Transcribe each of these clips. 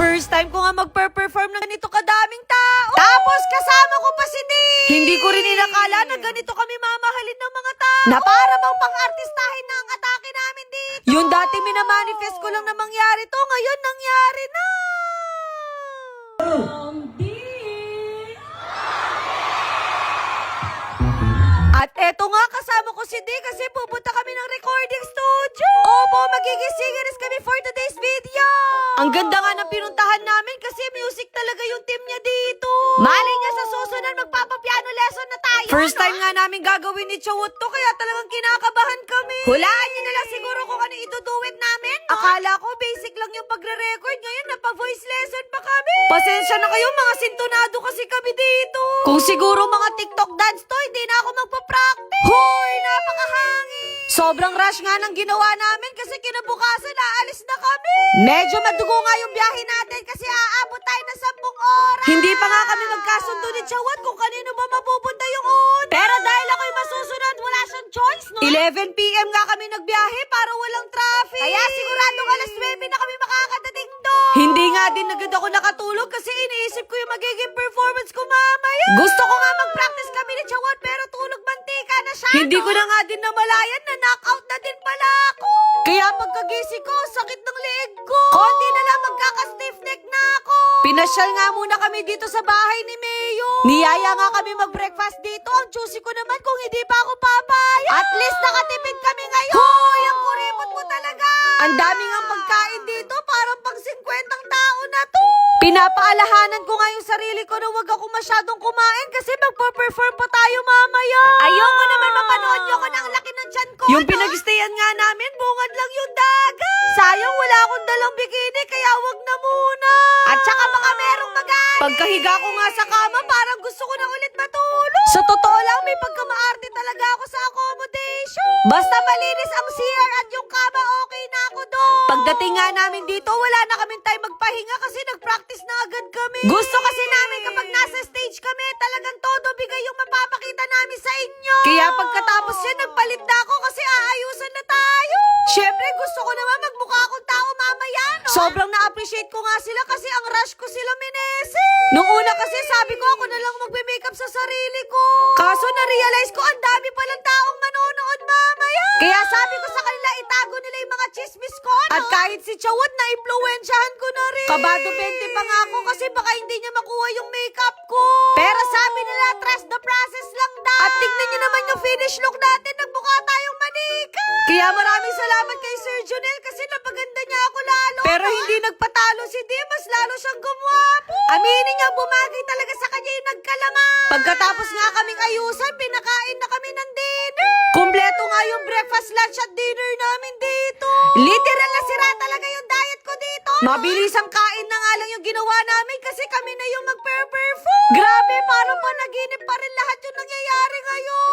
First time ko nga magper-perform ng ganito kadaming tao. Tapos kasama ko pa si Dee. Hindi ko rin inakala na ganito kami mamahalin ng mga tao. Na para bang pang-artistahin na ang atake namin dito. Yung dati minamanifest ko lang na mangyari to, ngayon nangyari na. At eto nga, kasama ko si Dee kasi pupunta kami ng recording studio. Opo, magiging singers kami for today's video. Ang ganda nga ng pinuntahan namin kasi music talaga yung team niya dito. Malay niya sa susunod magpapapiano lesson na tayo. First time nga namin gagawin ni Chawot to kaya talagang kinakabahan kami. Hulaan niyo na lang siguro kung ano itutuwid namin. No? Akala ko basic lang yung pagre-record, ngayon napa-voice lesson pa kami. Pasensya na kayo, mga sintonado kasi kami dito. Kung siguro mga TikTok dance to, hindi na ako magpa-practice. Hoy, napakahangin. Sobrang rush nga ng ginawa namin kasi kinabukasan aalis na kami. Medyo madugo nga yung biyahe natin kasi aabot tayo ng 10 oras. Hindi pa nga kami magkasundo ni Chawat kung kanino ba mapupunta yung una. Pero dahil ako'y masusunod, wala siyang choice, no? 11 p.m. nga kami nagbiyahe para walang traffic. Kaya siguradong alas 9 na kami makakadating doon. Hindi nga din agad ako nakatulog kasi iniisip ko yung magiging performance ko mamaya. Gusto ko nga mag-practice kami ni Chawat pero tulog mantika na siya. Hindi ko na nga din namalayan na knockout na din pala ako. Kaya pagkagising ko, sakit ng leeg ko. Konti na lang magkaka-stiff neck na ako. Pinasyal nga muna kami dito sa bahay ni Mayo. Niyaya nga kami mag-breakfast dito. Ang juicy ko naman kung hindi pa ako papaya. At least nakatipid kami ngayon. Hoy, ang kuripot mo talaga. Ang dami nga pagkain dito, parang pang 50 tao na to. Pinapaalahanan ko nga yung sarili ko na wag ako masyadong kumain kasi magpa-perform pa tayo mamaya. Ayoko naman mapanood nyo ko na ang laki ng tiyan ko. Yung pinag-stayan nga namin, bungad lang yung dagat. Sayang wala akong dalang bikini kaya wag na muna. At saka baka merong magalit. Pagkahiga ko nga sa kama, parang gusto ko na ulit matulog. Sa totoo lang, may pagkamaarte talaga ako sa accommodation. Basta malinis ang CR at yung kama, okay na ako doon. Pagdating nga namin dito, wala na kaming time magpahinga kasi nag-practice na agad kami. Gusto kasi namin kapag nasa stage kami, talagang todo bigay yung mapapakita namin sa inyo. Kaya pagkatapos yan, nagpalit na ako kasi aayusan na tayo. Siyempre, gusto ko naman magmukha akong tao mamaya, no? Sobrang na-appreciate ko nga sila kasi ang rush ko sila minese. Nung una kasi sabi ko ako na lang magbe-makeup sa sarili ko. Kaso na-realize ko ang dami palang taong manonood mamaya. Kaya sabi ko sa kanila itago nila yung mga chismis ko, no? At kahit si Chawat na impluwensyahan ko na rin. Kabado 20 pa nga ako kasi baka hindi niya makuha yung makeup ko. Pero sabi nila trust the process lang daw. At tignan niyo naman yung finish look natin, nagmukha tayong manika. Kaya maraming salamat kay Sir Junel kasi napaganda niya ako lalo. Pero hindi nagpatalo si Dee, mas lalo siyang gumwapo. Aminin niya bumagay talaga sa kanya yung nagkalaman. Pagkatapos nga kaming ayusan, pinakain na kami ng dinner. Kumpleto nga yung breakfast, lunch at dinner namin dito. Literal na sira talaga yung diet ko dito. Mabilis ang kain na nga lang yung ginawa namin kasi kami na yung mag-perform. Grabe, parang panaginip pa rin lahat yung nangyayari ngayon.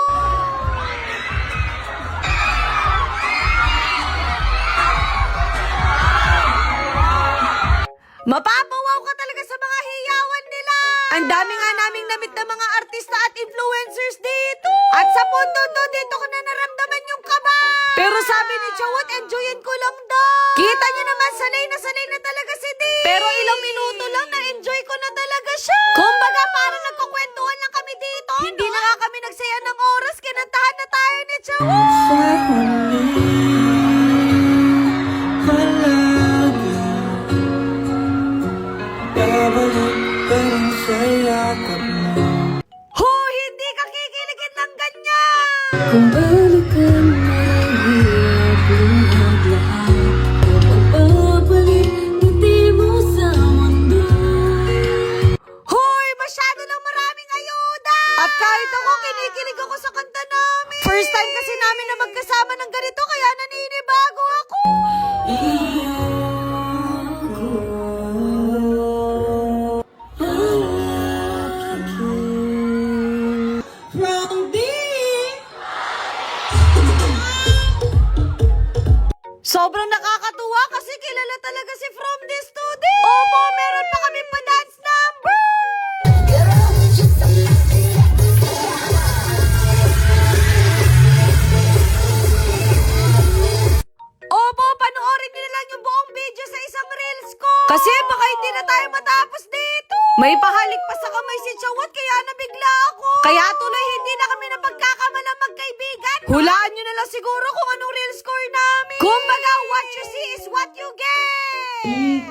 Mapapawaw ka talaga sa mga hiyawan nila. Ang dami nga naming namit na mga artista at influencers dito. At sa punto to, dito ko na naramdaman yung kaba. Pero sabi ni Chawat, enjoyin ko lang daw. Kita nyo naman, sanay na talaga si Dee. Pero ilang minuto lang, na-enjoy ko na talaga siya. Kumbaga, parang nagkukwentuhan lang kami dito. Hindi na nga kami nagsaya ng oras, kinantahan na tayo ni Chawat. Hindi ka kikiligin ng ganyan! Kung balikan ang hirap luhad lahat, huwag kang babalik, ngiti mo sa mundo. Hoy! Masyado lang maraming ayuda! At kahit ako, kinikilig ako sa kanta namin. First time kasi namin na magkasama ng ganito, kaya naninibago ako. baka hindi na tayo matapos dito. May pahalik pa sa kamay si Chawat kaya nabigla ako. Kaya tuloy hindi na kami napagkakamalang magkaibigan. Hulaan nyo na lang siguro kung anong real score namin. Kumbaga, what you see is what you get.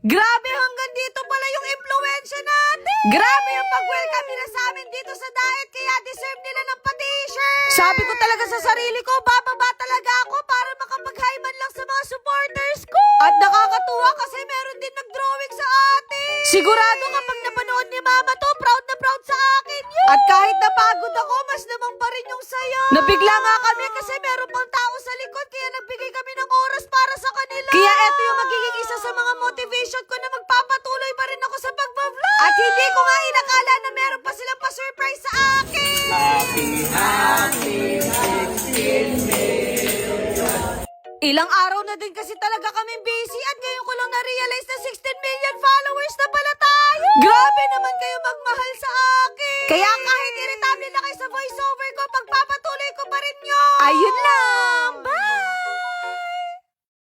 Grabe, hanggang dito pala yung impluensya natin. Grabe yung pag-welcome nila sa amin dito sa diet, kaya deserve nila ng pa-t-shirt. Sabi ko talaga sa sarili ko, bababa talaga ako para makapag-hi man lang sa mga supporters ko. At nakakatuwa kasi meron din nag-drawing sa atin. Sigurado kapag napanood ni Mama to, proud na proud sa akin yun. At kahit napagod ako, mas naman pa rin yung saya. Nabigla nga kami kasi meron pang tao sa likod, kaya nagbigay kami ng oras para sa kanila. Kaya eto yung magiging isa sa mga motivation ko na magpapatuloy pa rin ako sa pag-vlog. At hindi ko nga inakala na meron pa silang pa-surprise sa akin. Ilang araw na din kasi talaga kaming busy at ngayon ko lang na-realize na 16 million followers na pala tayo. Grabe naman kayo magmahal sa akin. Kaya kahit irritable na kayo sa voiceover ko, pagpapatuloy ko pa rin yun. Ayun lang.